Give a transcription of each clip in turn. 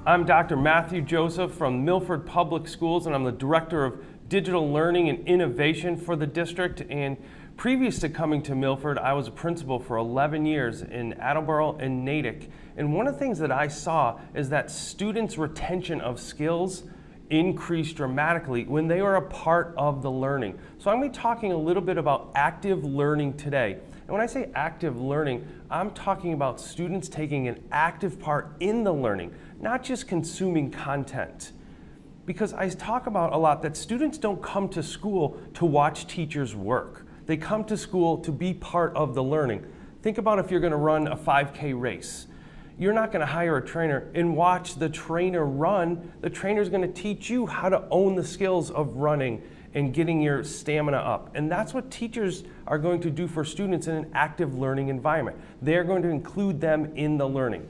I'm Dr. Matthew Joseph from Milford Public Schools, and I'm the Director of Digital Learning and Innovation for the district. And previous to coming to Milford, I was a principal for 11 years in Attleboro and Natick. And one of the things that I saw is that students' retention of skills increased dramatically when they were a part of the learning. So I'm going to be talking a little bit about active learning today. And when I say active learning, I'm talking about students taking an active part in the learning, not just consuming content. Because I talk about a lot that students don't come to school to watch teachers work. They come to school to be part of the learning. Think about if you're going to run a 5K race. You're not going to hire a trainer and watch the trainer run. The trainer's going to teach you how to own the skills of running and getting your stamina up. And that's what teachers are going to do for students in an active learning environment. They're going to include them in the learning.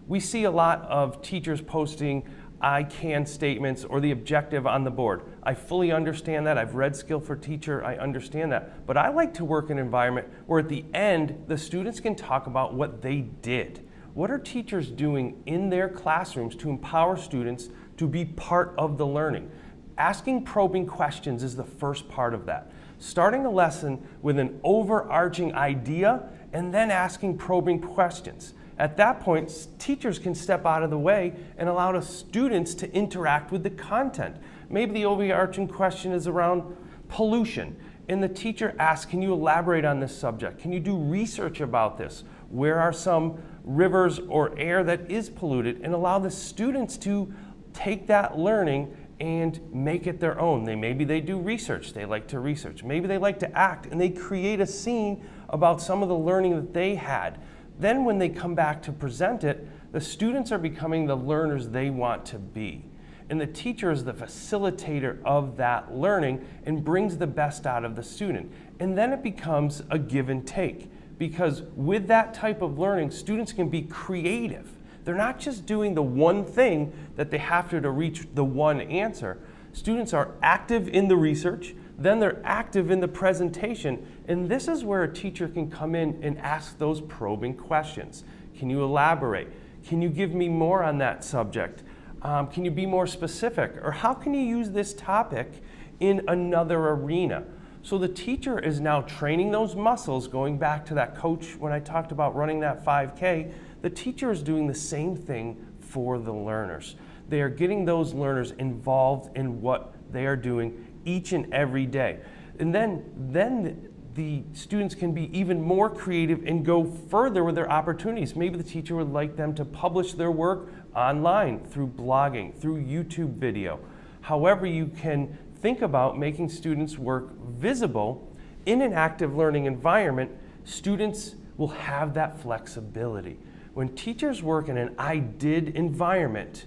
We see a lot of teachers posting I can statements or the objective on the board. I fully understand that. I've read Skill for Teacher. I understand that. But I like to work in an environment where at the end, the students can talk about what they did. What are teachers doing in their classrooms to empower students to be part of the learning? Asking probing questions is the first part of that. Starting a lesson with an overarching idea and then asking probing questions. At that point, teachers can step out of the way and allow the students to interact with the content. Maybe the overarching question is around pollution, and the teacher asks, can you elaborate on this subject? Can you do research about this? Where are some rivers or air that is polluted? And allow the students to take that learning and make it their own. Maybe they do research, they like to research. Maybe they like to act and they create a scene about some of the learning that they had. Then when they come back to present it, the students are becoming the learners they want to be. And the teacher is the facilitator of that learning and brings the best out of the student. And then it becomes a give and take. Because with that type of learning, students can be creative. They're not just doing the one thing that they have to reach the one answer. Students are active in the research, then they're active in the presentation, and this is where a teacher can come in and ask those probing questions. Can you elaborate? Can you give me more on that subject? Can you be more specific? Or how can you use this topic in another arena? So the teacher is now training those muscles, going back to that coach when I talked about running that 5K, the teacher is doing the same thing for the learners. They are getting those learners involved in what they are doing each and every day. And then the students can be even more creative and go further with their opportunities. Maybe the teacher would like them to publish their work online through blogging, through YouTube video. However, you can think about making students' work visible in an active learning environment. Students will have that flexibility. When teachers work in an I did environment,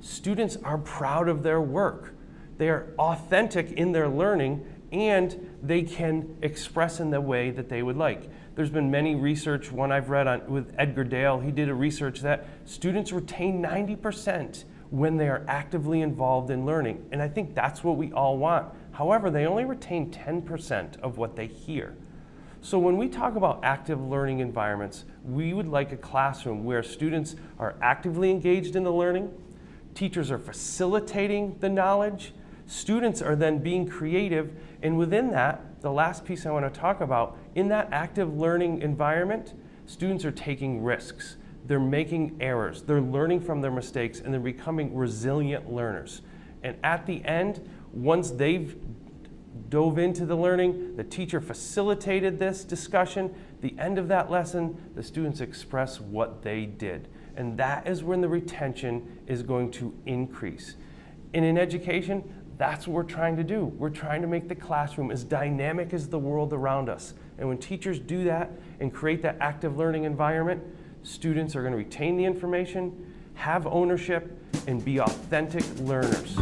students are proud of their work. They are authentic in their learning and they can express in the way that they would like. There's been many research, one I've read with Edgar Dale, he did a research that students retain 90% when they are actively involved in learning. And I think that's what we all want. However, they only retain 10% of what they hear. So when we talk about active learning environments, we would like a classroom where students are actively engaged in the learning, teachers are facilitating the knowledge, students are then being creative, and within that, the last piece I want to talk about, in that active learning environment, students are taking risks. They're making errors, they're learning from their mistakes, and they're becoming resilient learners. And at the end, once they've dove into the learning, the teacher facilitated this discussion, the end of that lesson, the students express what they did. And that is when the retention is going to increase. And in education, that's what we're trying to do. We're trying to make the classroom as dynamic as the world around us. And when teachers do that and create that active learning environment, students are going to retain the information, have ownership, and be authentic learners.